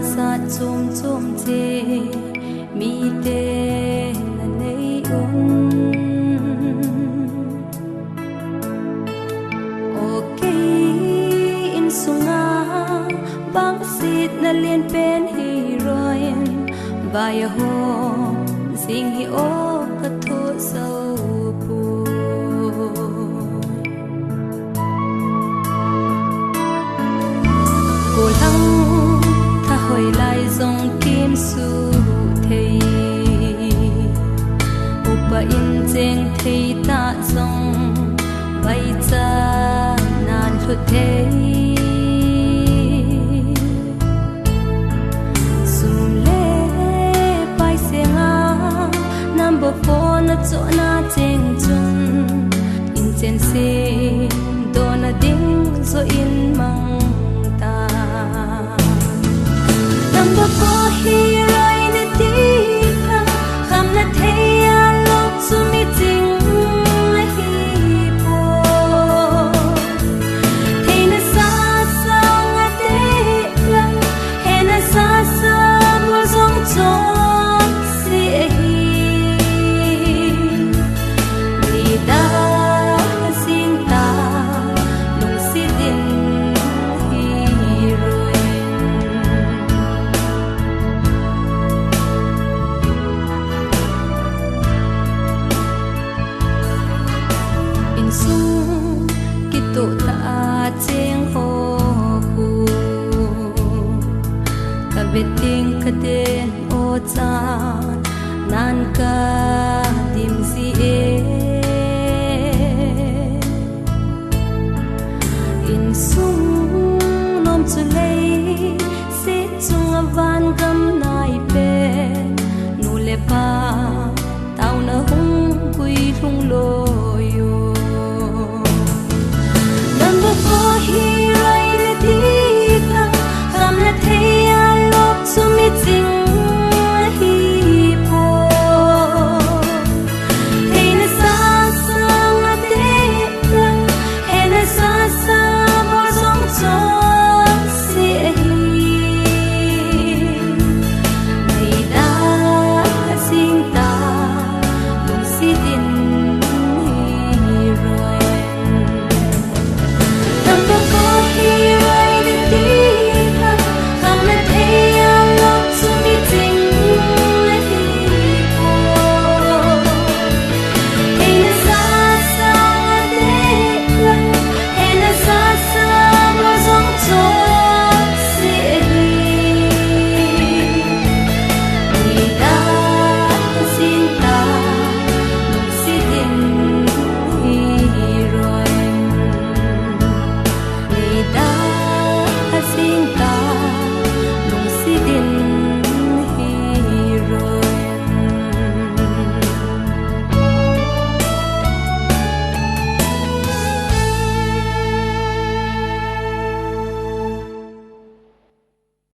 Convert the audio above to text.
sa chum chum che mi te na nei un okay in sunga bang sit na lien pen hi roin vaya ho sing hi o ka tho sau pu cô lăng tha hồi lại dòng kim su thầy upa in cheng thầy ta dòng bay cha nan thut thầy sum le pai se nga number 4 na cho na cheng chun in chen se do na ding zo in mang number 4 hero in a deeper kham na thea lok su mi ting la hi po thei na sa sa nga te la he na sa sa mo zong chong si hi ni da sin ta lung si din sung kito ta cheng ho hu ka beting ka den o cha nan ka dim si e in sung nom chu lei se chung avan gam nai pe nu le pa tau na hung kui thung lo